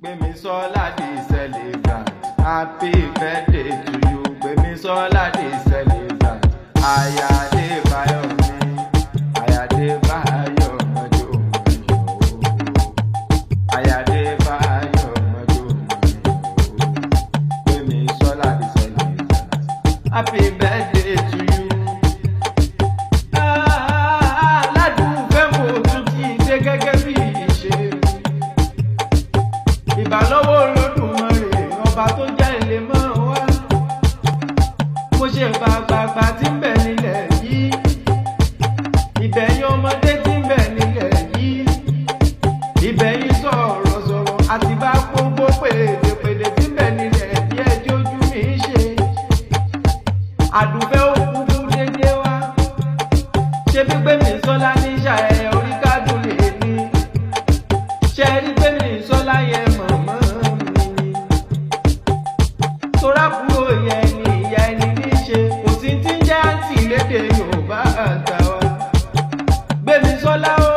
Gbemisola the celebrant, happy birthday to you. Gbemisola the celebrant, Ayadebayo mi, Ayadebayo mojo mojo, Ayadebayo mojo mojo. Gbemisola the celebrant, happy birthday to you. Ìbálọ́wọ́ Olódùmarè ọba tó jẹ́ ilé mọ́ wá. Mo ṣe gbàgbàgbà tí ń bẹ nílẹ̀ yìí. Ìbẹ̀yìn ọmọdé tí ń bẹ nílẹ̀ yìí. Ìbẹ̀yìn sọ̀rọ̀sọ̀rọ̀ àti bá gbogbo pèdèpèdè tí ń bẹ nílẹ̀ yìí ẹjọ́ ojú mi ń ṣe. Àdùfẹ́ òkúkú dédé wá. Ṣé bí Gbemisola ní ṣàyẹ̀yẹ̀ orí kádùn lè ní? Ṣé rí Gbemisola yẹn mọ̀? Torábùrò yẹn ni ìyá ẹni ní ṣe, kò sí tí ń jẹ́ àǹtí lédè Yorùbá àgbà wa. Gbemisola o,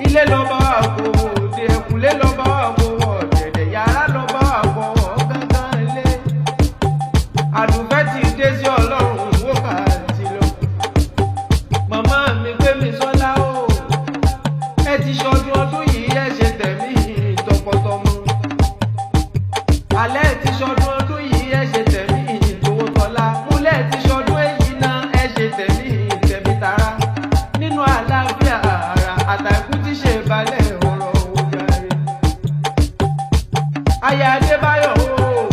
ilé lọ́ba àgbòwò, òde ẹ̀kúnlé lọ́ba àgbòwò, ọ̀dẹ̀dẹ̀ yàrá lọ́ba àgbòwò gángan ilé. Àdùfẹ́ ti dé sí Ọlọ́run wó kàǹtì lọ. Màmá mi Gbemisola o, ẹ ti ṣọdún ọdún yìí ẹ ṣe tẹ̀mí tọkọtọmọ. Alẹ́ ti ṣọdún ọdún yìí ẹ ṣe tẹ̀mí ìdòwò tọ́lá. Múlẹ̀ ti ṣọdún èyí náà ẹ ṣe tẹ̀mí ìtẹ̀mí tara. Nínú àlàáfíà ara àtàkùn ti ṣe balẹ̀ ọ̀rọ̀ òjàre. Aya Adébáyọ̀ o,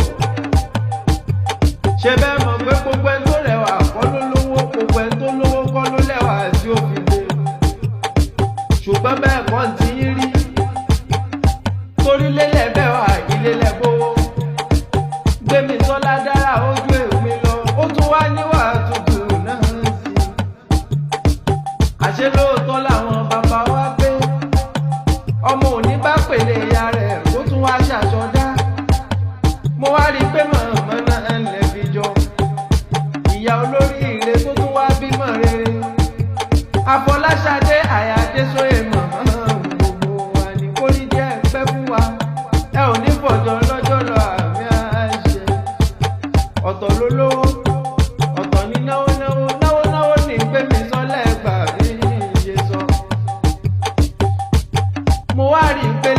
ṣe bẹ́ẹ̀ mọ̀ pé gbogbo ẹni tó rẹwà kọ́ ló lówó, gbogbo ẹni tó lówó kọ́ ló lẹ́wà tí ó fi gbé. Ṣùgbọ́n bẹ́ẹ̀ kọ́ ti ń rí. Torí lélẹ̀ bẹ́ẹ̀ wà ilé lẹ́gbówó. Gbemisola dára ojú èmi lọ, ó tún wá níwà tuntun náà sí. Àṣé lóòótọ́ làwọn bàbá wa gbé. Ọmọ òní bá pèlè ìyá rẹ̀ ó tún wá ṣàṣọdá. Mo wá rí i pé màmá náà ń lẹ̀ fi jọ. Ìyá olóríire tó tún wá bímọ rere. Afọláṣadé Àyàdésóyè màmá gbogbo wa ní kó ní jẹ́ pẹ́ fún wa. Ẹ ò ní fọ̀jọ́ lọ́jọ́ lọ àmì àṣẹ. Ọ̀tọ̀ ló lówó, ọ̀tọ̀ ní náwó ní Gbemisola ẹgbà rí iye sọ. Mo wá rí i pé